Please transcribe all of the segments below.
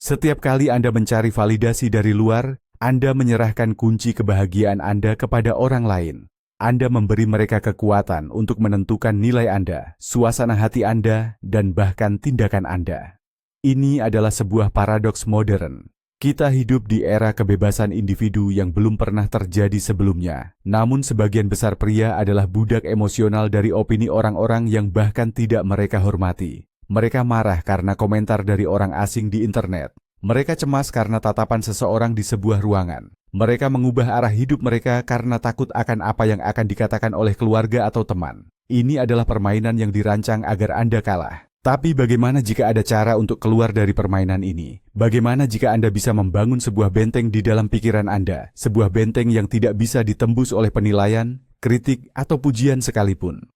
Setiap kali Anda mencari validasi dari luar, Anda menyerahkan kunci kebahagiaan Anda kepada orang lain. Anda memberi mereka kekuatan untuk menentukan nilai Anda, suasana hati Anda, dan bahkan tindakan Anda. Ini adalah sebuah paradoks modern. Kita hidup di era kebebasan individu yang belum pernah terjadi sebelumnya. Namun sebagian besar pria adalah budak emosional dari opini orang-orang yang bahkan tidak mereka hormati. Mereka marah karena komentar dari orang asing di internet. Mereka cemas karena tatapan seseorang di sebuah ruangan. Mereka mengubah arah hidup mereka karena takut akan apa yang akan dikatakan oleh keluarga atau teman. Ini adalah permainan yang dirancang agar Anda kalah. Tapi bagaimana jika ada cara untuk keluar dari permainan ini? Bagaimana jika Anda bisa membangun sebuah benteng di dalam pikiran Anda? Sebuah benteng yang tidak bisa ditembus oleh penilaian, kritik, atau pujian sekalipun.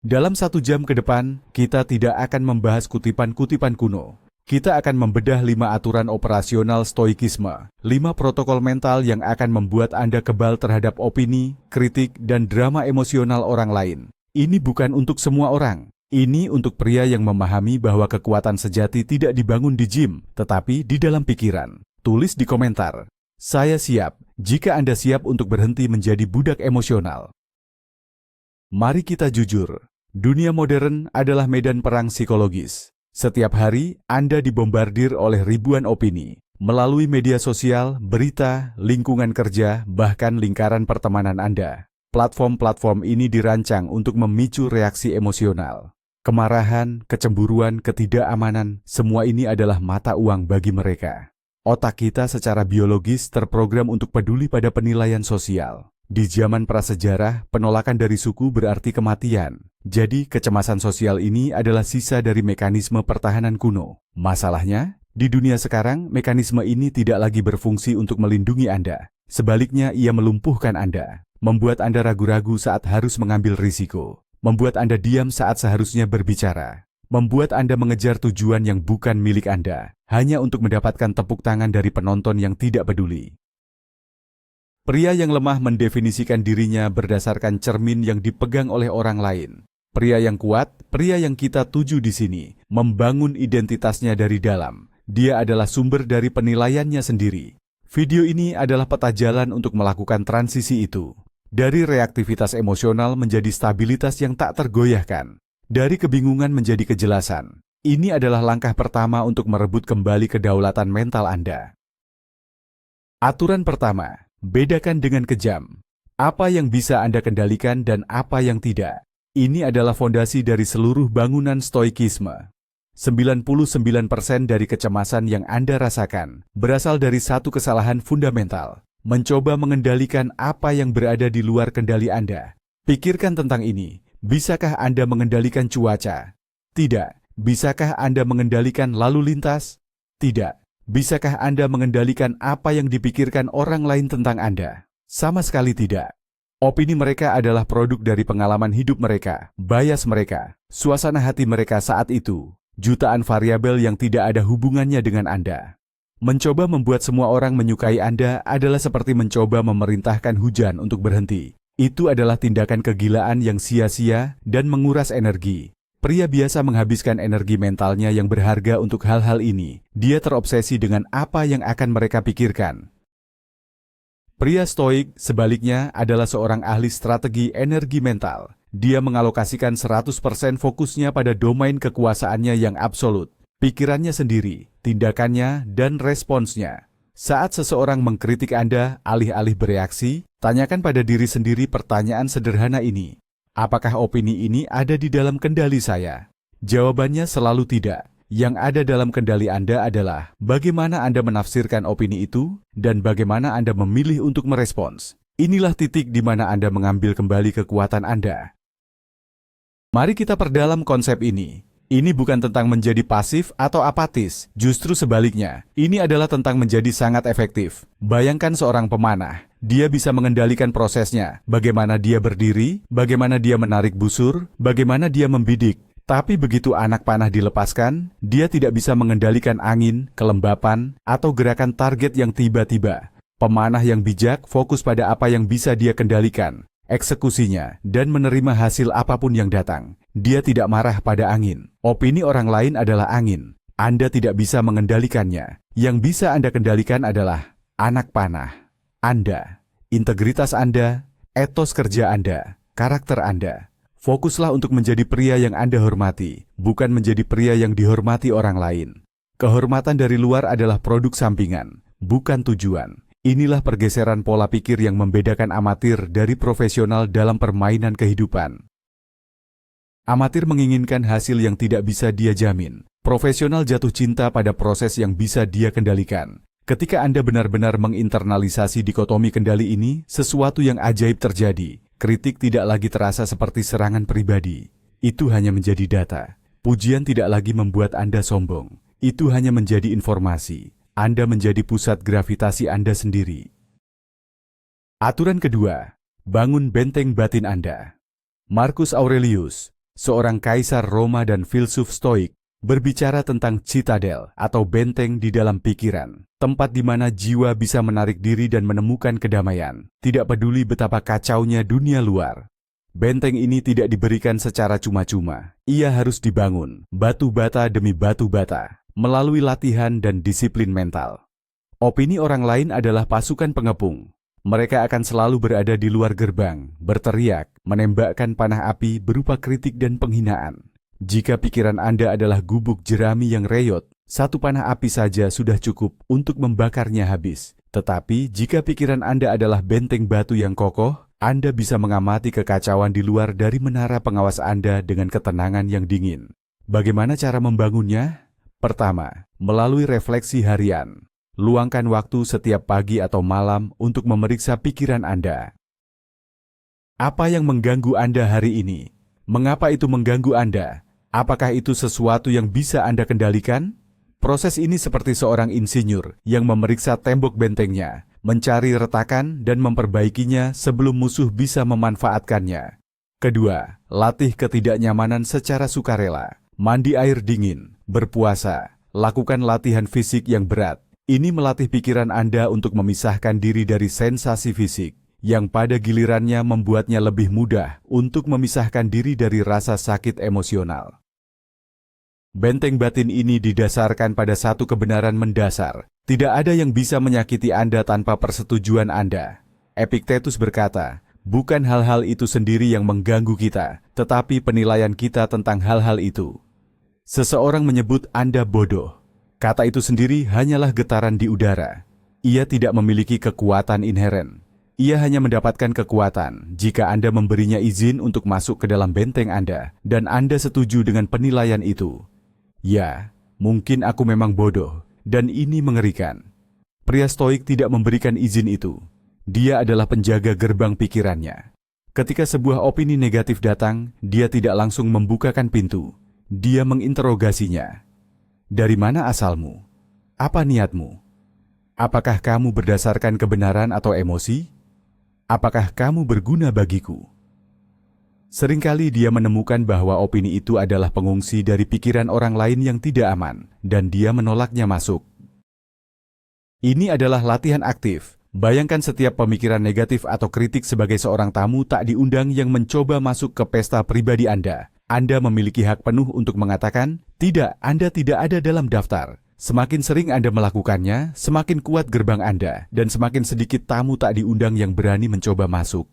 Dalam 1 jam ke depan, kita tidak akan membahas kutipan-kutipan kuno. Kita akan membedah 5 aturan operasional stoikisme, 5 protokol mental yang akan membuat Anda kebal terhadap opini, kritik, dan drama emosional orang lain. Ini bukan untuk semua orang. Ini untuk pria yang memahami bahwa kekuatan sejati tidak dibangun di gym, tetapi di dalam pikiran. Tulis di komentar, "Saya siap," jika Anda siap untuk berhenti menjadi budak emosional. Mari kita jujur. Dunia modern adalah medan perang psikologis. Setiap hari, Anda dibombardir oleh ribuan opini. Melalui media sosial, berita, lingkungan kerja, bahkan lingkaran pertemanan Anda. Platform-platform ini dirancang untuk memicu reaksi emosional. Kemarahan, kecemburuan, ketidakamanan, semua ini adalah mata uang bagi mereka. Otak kita secara biologis terprogram untuk peduli pada penilaian sosial. Di zaman prasejarah, penolakan dari suku berarti kematian. Jadi, kecemasan sosial ini adalah sisa dari mekanisme pertahanan kuno. Masalahnya, di dunia sekarang, mekanisme ini tidak lagi berfungsi untuk melindungi Anda. Sebaliknya, ia melumpuhkan Anda, membuat Anda ragu-ragu saat harus mengambil risiko, membuat Anda diam saat seharusnya berbicara, membuat Anda mengejar tujuan yang bukan milik Anda, hanya untuk mendapatkan tepuk tangan dari penonton yang tidak peduli. Pria yang lemah mendefinisikan dirinya berdasarkan cermin yang dipegang oleh orang lain. Pria yang kuat, pria yang kita tuju di sini, membangun identitasnya dari dalam. Dia adalah sumber dari penilaiannya sendiri. Video ini adalah peta jalan untuk melakukan transisi itu. Dari reaktivitas emosional menjadi stabilitas yang tak tergoyahkan. Dari kebingungan menjadi kejelasan. Ini adalah langkah pertama untuk merebut kembali kedaulatan mental Anda. Aturan pertama. Bedakan dengan kejam. Apa yang bisa Anda kendalikan dan apa yang tidak. Ini adalah fondasi dari seluruh bangunan stoikisme. 99% dari kecemasan yang Anda rasakan berasal dari satu kesalahan fundamental. Mencoba mengendalikan apa yang berada di luar kendali Anda. Pikirkan tentang ini. Bisakah Anda mengendalikan cuaca? Tidak. Bisakah Anda mengendalikan lalu lintas? Tidak. Bisakah Anda mengendalikan apa yang dipikirkan orang lain tentang Anda? Sama sekali tidak. Opini mereka adalah produk dari pengalaman hidup mereka, bias mereka, suasana hati mereka saat itu, jutaan variabel yang tidak ada hubungannya dengan Anda. Mencoba membuat semua orang menyukai Anda adalah seperti mencoba memerintahkan hujan untuk berhenti. Itu adalah tindakan kegilaan yang sia-sia dan menguras energi. Pria biasa menghabiskan energi mentalnya yang berharga untuk hal-hal ini. Dia terobsesi dengan apa yang akan mereka pikirkan. Pria stoik, sebaliknya, adalah seorang ahli strategi energi mental. Dia mengalokasikan 100% fokusnya pada domain kekuasaannya yang absolut. Pikirannya sendiri, tindakannya, dan responsnya. Saat seseorang mengkritik Anda, alih-alih bereaksi, tanyakan pada diri sendiri pertanyaan sederhana ini. Apakah opini ini ada di dalam kendali saya? Jawabannya selalu tidak. Yang ada dalam kendali Anda adalah bagaimana Anda menafsirkan opini itu dan bagaimana Anda memilih untuk merespons. Inilah titik di mana Anda mengambil kembali kekuatan Anda. Mari kita perdalam konsep ini. Ini bukan tentang menjadi pasif atau apatis, justru sebaliknya. Ini adalah tentang menjadi sangat efektif. Bayangkan seorang pemanah. Dia bisa mengendalikan prosesnya, bagaimana dia berdiri, bagaimana dia menarik busur, bagaimana dia membidik. Tapi begitu anak panah dilepaskan, dia tidak bisa mengendalikan angin, kelembapan, atau gerakan target yang tiba-tiba. Pemanah yang bijak fokus pada apa yang bisa dia kendalikan, eksekusinya, dan menerima hasil apapun yang datang. Dia tidak marah pada angin. Opini orang lain adalah angin. Anda tidak bisa mengendalikannya. Yang bisa Anda kendalikan adalah anak panah Anda, integritas Anda, etos kerja Anda, karakter Anda. Fokuslah untuk menjadi pria yang Anda hormati, bukan menjadi pria yang dihormati orang lain. Kehormatan dari luar adalah produk sampingan, bukan tujuan. Inilah pergeseran pola pikir yang membedakan amatir dari profesional dalam permainan kehidupan. Amatir menginginkan hasil yang tidak bisa dia jamin. Profesional jatuh cinta pada proses yang bisa dia kendalikan. Ketika Anda benar-benar menginternalisasi dikotomi kendali ini, sesuatu yang ajaib terjadi. Kritik tidak lagi terasa seperti serangan pribadi. Itu hanya menjadi data. Pujian tidak lagi membuat Anda sombong. Itu hanya menjadi informasi. Anda menjadi pusat gravitasi Anda sendiri. Aturan kedua, bangun benteng batin Anda. Marcus Aurelius, seorang kaisar Roma dan filsuf Stoik, berbicara tentang citadel atau benteng di dalam pikiran, tempat di mana jiwa bisa menarik diri dan menemukan kedamaian, tidak peduli betapa kacaunya dunia luar. Benteng ini tidak diberikan secara cuma-cuma, ia harus dibangun, batu bata demi batu bata, melalui latihan dan disiplin mental. Opini orang lain adalah pasukan pengepung. Mereka akan selalu berada di luar gerbang, berteriak, menembakkan panah api berupa kritik dan penghinaan. Jika pikiran Anda adalah gubuk jerami yang reyot, satu panah api saja sudah cukup untuk membakarnya habis. Tetapi jika pikiran Anda adalah benteng batu yang kokoh, Anda bisa mengamati kekacauan di luar dari menara pengawas Anda dengan ketenangan yang dingin. Bagaimana cara membangunnya? Pertama, melalui refleksi harian. Luangkan waktu setiap pagi atau malam untuk memeriksa pikiran Anda. Apa yang mengganggu Anda hari ini? Mengapa itu mengganggu Anda? Apakah itu sesuatu yang bisa Anda kendalikan? Proses ini seperti seorang insinyur yang memeriksa tembok bentengnya, mencari retakan dan memperbaikinya sebelum musuh bisa memanfaatkannya. Kedua, latih ketidaknyamanan secara sukarela. Mandi air dingin, berpuasa, lakukan latihan fisik yang berat. Ini melatih pikiran Anda untuk memisahkan diri dari sensasi fisik, yang pada gilirannya membuatnya lebih mudah untuk memisahkan diri dari rasa sakit emosional. Benteng batin ini didasarkan pada satu kebenaran mendasar. Tidak ada yang bisa menyakiti Anda tanpa persetujuan Anda. Epictetus berkata, bukan hal-hal itu sendiri yang mengganggu kita, tetapi penilaian kita tentang hal-hal itu. Seseorang menyebut Anda bodoh. Kata itu sendiri hanyalah getaran di udara. Ia tidak memiliki kekuatan inheren. Ia hanya mendapatkan kekuatan jika Anda memberinya izin untuk masuk ke dalam benteng Anda dan Anda setuju dengan penilaian itu. Ya, mungkin aku memang bodoh, dan ini mengerikan. Pria Stoik tidak memberikan izin itu. Dia adalah penjaga gerbang pikirannya. Ketika sebuah opini negatif datang, dia tidak langsung membukakan pintu. Dia menginterogasinya. Dari mana asalmu? Apa niatmu? Apakah kamu berdasarkan kebenaran atau emosi? Apakah kamu berguna bagiku? Seringkali dia menemukan bahwa opini itu adalah pengungsi dari pikiran orang lain yang tidak aman, dan dia menolaknya masuk. Ini adalah latihan aktif. Bayangkan setiap pemikiran negatif atau kritik sebagai seorang tamu tak diundang yang mencoba masuk ke pesta pribadi Anda. Anda memiliki hak penuh untuk mengatakan, tidak, Anda tidak ada dalam daftar. Semakin sering Anda melakukannya, semakin kuat gerbang Anda, dan semakin sedikit tamu tak diundang yang berani mencoba masuk.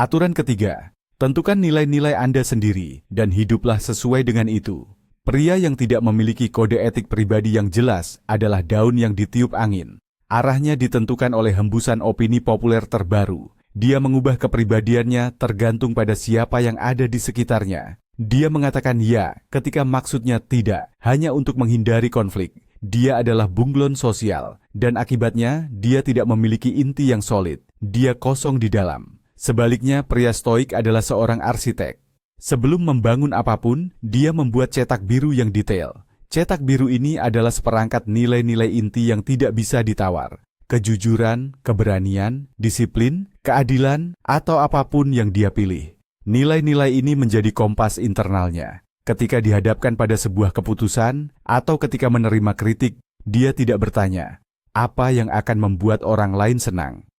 Aturan ketiga, tentukan nilai-nilai Anda sendiri, dan hiduplah sesuai dengan itu. Pria yang tidak memiliki kode etik pribadi yang jelas adalah daun yang ditiup angin. Arahnya ditentukan oleh hembusan opini populer terbaru. Dia mengubah kepribadiannya tergantung pada siapa yang ada di sekitarnya. Dia mengatakan ya ketika maksudnya tidak, hanya untuk menghindari konflik. Dia adalah bunglon sosial, dan akibatnya dia tidak memiliki inti yang solid. Dia kosong di dalam. Sebaliknya, pria Stoik adalah seorang arsitek. Sebelum membangun apapun, dia membuat cetak biru yang detail. Cetak biru ini adalah seperangkat nilai-nilai inti yang tidak bisa ditawar. Kejujuran, keberanian, disiplin, keadilan, atau apapun yang dia pilih. Nilai-nilai ini menjadi kompas internalnya. Ketika dihadapkan pada sebuah keputusan, atau ketika menerima kritik, dia tidak bertanya, apa yang akan membuat orang lain senang?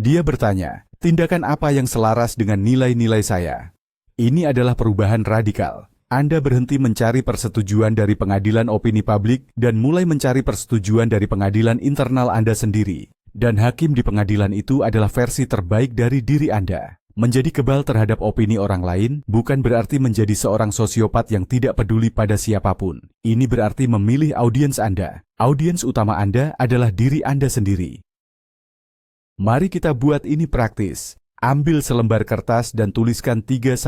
Dia bertanya, tindakan apa yang selaras dengan nilai-nilai saya? Ini adalah perubahan radikal. Anda berhenti mencari persetujuan dari pengadilan opini publik dan mulai mencari persetujuan dari pengadilan internal Anda sendiri. Dan hakim di pengadilan itu adalah versi terbaik dari diri Anda. Menjadi kebal terhadap opini orang lain bukan berarti menjadi seorang sosiopat yang tidak peduli pada siapapun. Ini berarti memilih audiens Anda. Audiens utama Anda adalah diri Anda sendiri. Mari kita buat ini praktis. Ambil selembar kertas dan tuliskan 3-5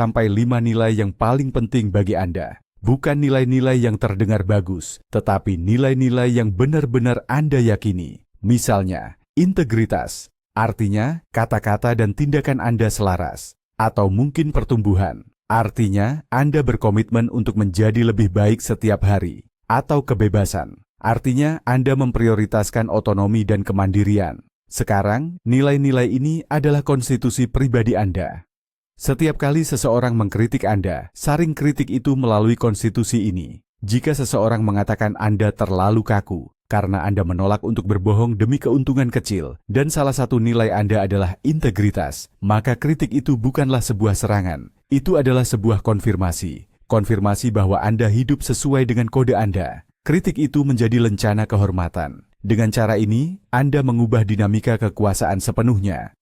nilai yang paling penting bagi Anda. Bukan nilai-nilai yang terdengar bagus, tetapi nilai-nilai yang benar-benar Anda yakini. Misalnya, integritas. Artinya, kata-kata dan tindakan Anda selaras. Atau mungkin pertumbuhan. Artinya, Anda berkomitmen untuk menjadi lebih baik setiap hari. Atau kebebasan. Artinya, Anda memprioritaskan otonomi dan kemandirian. Sekarang, nilai-nilai ini adalah konstitusi pribadi Anda. Setiap kali seseorang mengkritik Anda, saring kritik itu melalui konstitusi ini. Jika seseorang mengatakan Anda terlalu kaku, karena Anda menolak untuk berbohong demi keuntungan kecil, dan salah satu nilai Anda adalah integritas, maka kritik itu bukanlah sebuah serangan. Itu adalah sebuah konfirmasi. Konfirmasi bahwa Anda hidup sesuai dengan kode Anda. Kritik itu menjadi lencana kehormatan. Dengan cara ini, Anda mengubah dinamika kekuasaan sepenuhnya.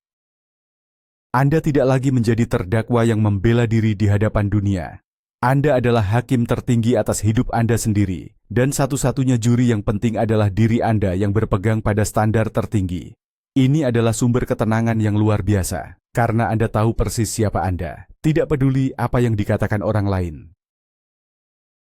Anda tidak lagi menjadi terdakwa yang membela diri di hadapan dunia. Anda adalah hakim tertinggi atas hidup Anda sendiri, dan satu-satunya juri yang penting adalah diri Anda yang berpegang pada standar tertinggi. Ini adalah sumber ketenangan yang luar biasa, karena Anda tahu persis siapa Anda, tidak peduli apa yang dikatakan orang lain.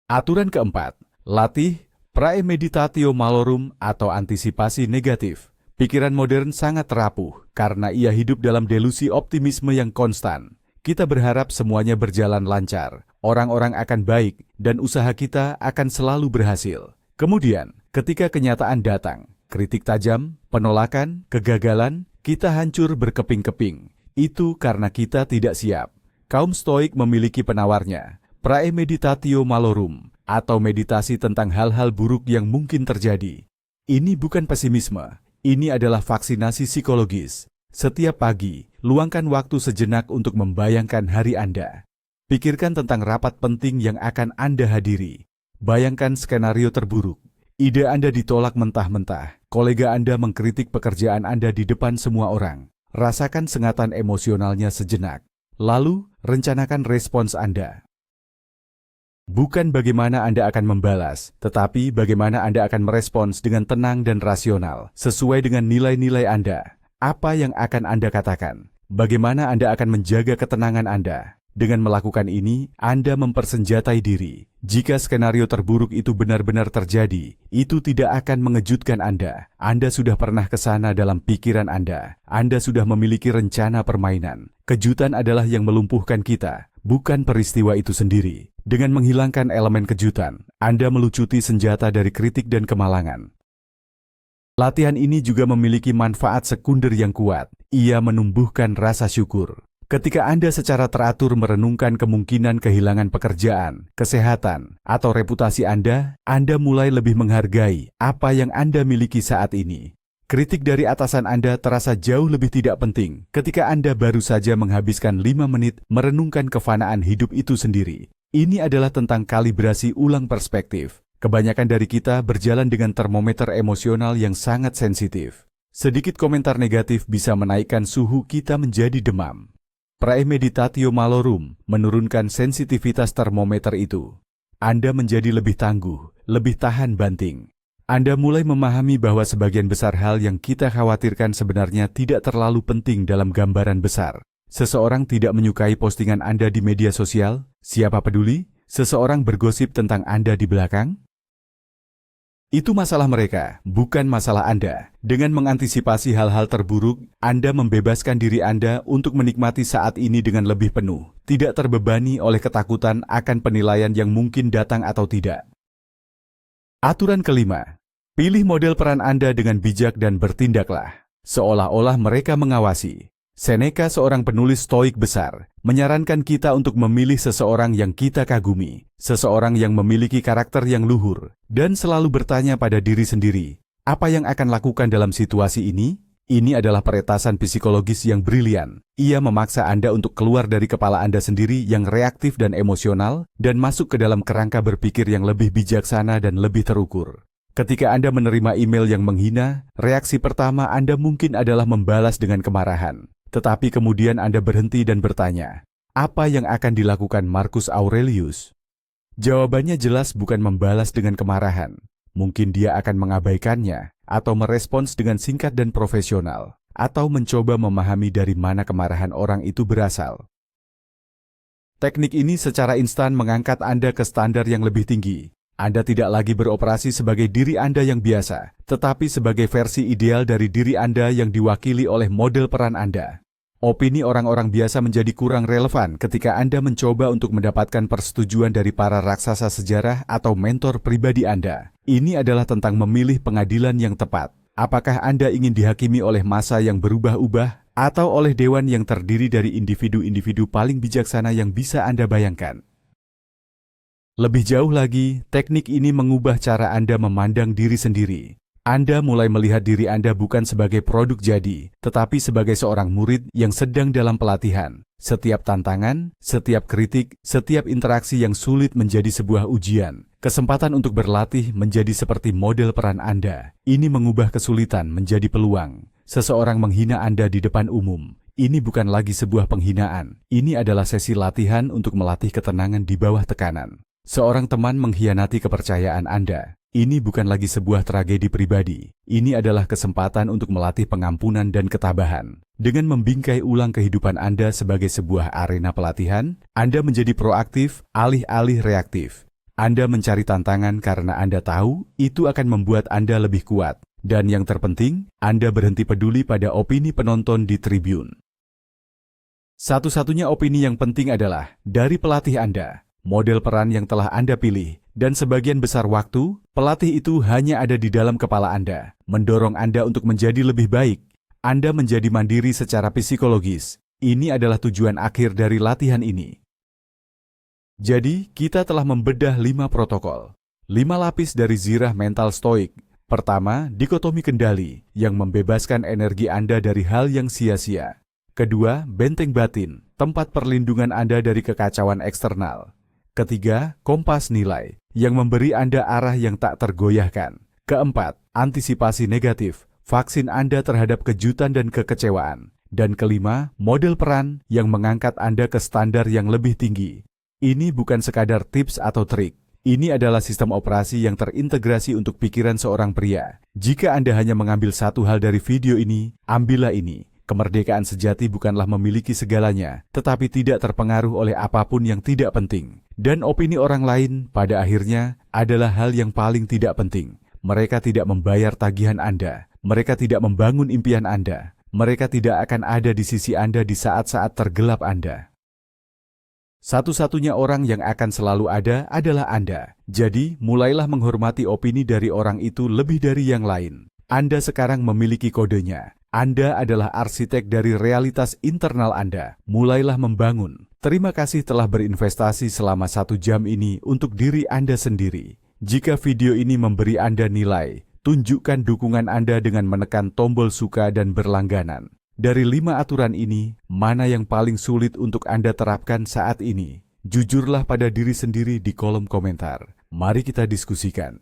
Aturan keempat, latih praemeditatio malorum atau antisipasi negatif. Pikiran modern sangat rapuh, karena ia hidup dalam delusi optimisme yang konstan. Kita berharap semuanya berjalan lancar, orang-orang akan baik, dan usaha kita akan selalu berhasil. Kemudian, ketika kenyataan datang, kritik tajam, penolakan, kegagalan, kita hancur berkeping-keping. Itu karena kita tidak siap. Kaum Stoik memiliki penawarnya, praemeditatio malorum, atau meditasi tentang hal-hal buruk yang mungkin terjadi. Ini bukan pesimisme, ini adalah vaksinasi psikologis. Setiap pagi, luangkan waktu sejenak untuk membayangkan hari Anda. Pikirkan tentang rapat penting yang akan Anda hadiri. Bayangkan skenario terburuk. Ide Anda ditolak mentah-mentah. Kolega Anda mengkritik pekerjaan Anda di depan semua orang. Rasakan sengatan emosionalnya sejenak. Lalu, rencanakan respons Anda. Bukan bagaimana Anda akan membalas, tetapi bagaimana Anda akan merespons dengan tenang dan rasional, sesuai dengan nilai-nilai Anda. Apa yang akan Anda katakan? Bagaimana Anda akan menjaga ketenangan Anda? Dengan melakukan ini, Anda mempersenjatai diri. Jika skenario terburuk itu benar-benar terjadi, itu tidak akan mengejutkan Anda. Anda sudah pernah ke sana dalam pikiran Anda. Anda sudah memiliki rencana permainan. Kejutan adalah yang melumpuhkan kita, bukan peristiwa itu sendiri. Dengan menghilangkan elemen kejutan, Anda melucuti senjata dari kritik dan kemalangan. Latihan ini juga memiliki manfaat sekunder yang kuat. Ia menumbuhkan rasa syukur. Ketika Anda secara teratur merenungkan kemungkinan kehilangan pekerjaan, kesehatan, atau reputasi Anda mulai lebih menghargai apa yang Anda miliki saat ini. Kritik dari atasan Anda terasa jauh lebih tidak penting ketika Anda baru saja menghabiskan 5 menit merenungkan kefanaan hidup itu sendiri. Ini adalah tentang kalibrasi ulang perspektif. Kebanyakan dari kita berjalan dengan termometer emosional yang sangat sensitif. Sedikit komentar negatif bisa menaikkan suhu kita menjadi demam. Praemeditatio malorum menurunkan sensitivitas termometer itu. Anda menjadi lebih tangguh, lebih tahan banting. Anda mulai memahami bahwa sebagian besar hal yang kita khawatirkan sebenarnya tidak terlalu penting dalam gambaran besar. Seseorang tidak menyukai postingan Anda di media sosial, siapa peduli? Seseorang bergosip tentang Anda di belakang? Itu masalah mereka, bukan masalah Anda. Dengan mengantisipasi hal-hal terburuk, Anda membebaskan diri Anda untuk menikmati saat ini dengan lebih penuh, tidak terbebani oleh ketakutan akan penilaian yang mungkin datang atau tidak. Aturan kelima, pilih model peran Anda dengan bijak dan bertindaklah, seolah-olah mereka mengawasi. Seneca, seorang penulis Stoik besar, menyarankan kita untuk memilih seseorang yang kita kagumi, seseorang yang memiliki karakter yang luhur, dan selalu bertanya pada diri sendiri, apa yang akan lakukan dalam situasi ini? Ini adalah peretasan psikologis yang brilian. Ia memaksa Anda untuk keluar dari kepala Anda sendiri yang reaktif dan emosional dan masuk ke dalam kerangka berpikir yang lebih bijaksana dan lebih terukur. Ketika Anda menerima email yang menghina, reaksi pertama Anda mungkin adalah membalas dengan kemarahan. Tetapi kemudian Anda berhenti dan bertanya, apa yang akan dilakukan Marcus Aurelius? Jawabannya jelas bukan membalas dengan kemarahan. Mungkin dia akan mengabaikannya, atau merespons dengan singkat dan profesional, atau mencoba memahami dari mana kemarahan orang itu berasal. Teknik ini secara instan mengangkat Anda ke standar yang lebih tinggi. Anda tidak lagi beroperasi sebagai diri Anda yang biasa, tetapi sebagai versi ideal dari diri Anda yang diwakili oleh model peran Anda. Opini orang-orang biasa menjadi kurang relevan ketika Anda mencoba untuk mendapatkan persetujuan dari para raksasa sejarah atau mentor pribadi Anda. Ini adalah tentang memilih pengadilan yang tepat. Apakah Anda ingin dihakimi oleh massa yang berubah-ubah atau oleh dewan yang terdiri dari individu-individu paling bijaksana yang bisa Anda bayangkan? Lebih jauh lagi, teknik ini mengubah cara Anda memandang diri sendiri. Anda mulai melihat diri Anda bukan sebagai produk jadi, tetapi sebagai seorang murid yang sedang dalam pelatihan. Setiap tantangan, setiap kritik, setiap interaksi yang sulit menjadi sebuah ujian. Kesempatan untuk berlatih menjadi seperti model peran Anda. Ini mengubah kesulitan menjadi peluang. Seseorang menghina Anda di depan umum. Ini bukan lagi sebuah penghinaan. Ini adalah sesi latihan untuk melatih ketenangan di bawah tekanan. Seorang teman mengkhianati kepercayaan Anda. Ini bukan lagi sebuah tragedi pribadi. Ini adalah kesempatan untuk melatih pengampunan dan ketabahan. Dengan membingkai ulang kehidupan Anda sebagai sebuah arena pelatihan, Anda menjadi proaktif, alih-alih reaktif. Anda mencari tantangan karena Anda tahu itu akan membuat Anda lebih kuat. Dan yang terpenting, Anda berhenti peduli pada opini penonton di tribun. Satu-satunya opini yang penting adalah dari pelatih Anda. Model peran yang telah Anda pilih, dan sebagian besar waktu, pelatih itu hanya ada di dalam kepala Anda, mendorong Anda untuk menjadi lebih baik. Anda menjadi mandiri secara psikologis. Ini adalah tujuan akhir dari latihan ini. Jadi, kita telah membedah 5 protokol. 5 lapis dari zirah mental stoik. Pertama, dikotomi kendali, yang membebaskan energi Anda dari hal yang sia-sia. Kedua, benteng batin, tempat perlindungan Anda dari kekacauan eksternal. Ketiga, kompas nilai, yang memberi Anda arah yang tak tergoyahkan. Keempat, antisipasi negatif, vaksin Anda terhadap kejutan dan kekecewaan. Dan kelima, model peran yang mengangkat Anda ke standar yang lebih tinggi. Ini bukan sekadar tips atau trik. Ini adalah sistem operasi yang terintegrasi untuk pikiran seorang pria. Jika Anda hanya mengambil satu hal dari video ini, ambillah ini. Kemerdekaan sejati bukanlah memiliki segalanya, tetapi tidak terpengaruh oleh apapun yang tidak penting. Dan opini orang lain, pada akhirnya, adalah hal yang paling tidak penting. Mereka tidak membayar tagihan Anda. Mereka tidak membangun impian Anda. Mereka tidak akan ada di sisi Anda di saat-saat tergelap Anda. Satu-satunya orang yang akan selalu ada adalah Anda. Jadi, mulailah menghormati opini dari orang itu lebih dari yang lain. Anda sekarang memiliki kodenya. Anda adalah arsitek dari realitas internal Anda. Mulailah membangun. Terima kasih telah berinvestasi selama 1 jam ini untuk diri Anda sendiri. Jika video ini memberi Anda nilai, tunjukkan dukungan Anda dengan menekan tombol suka dan berlangganan. Dari 5 aturan ini, mana yang paling sulit untuk Anda terapkan saat ini? Jujurlah pada diri sendiri di kolom komentar. Mari kita diskusikan.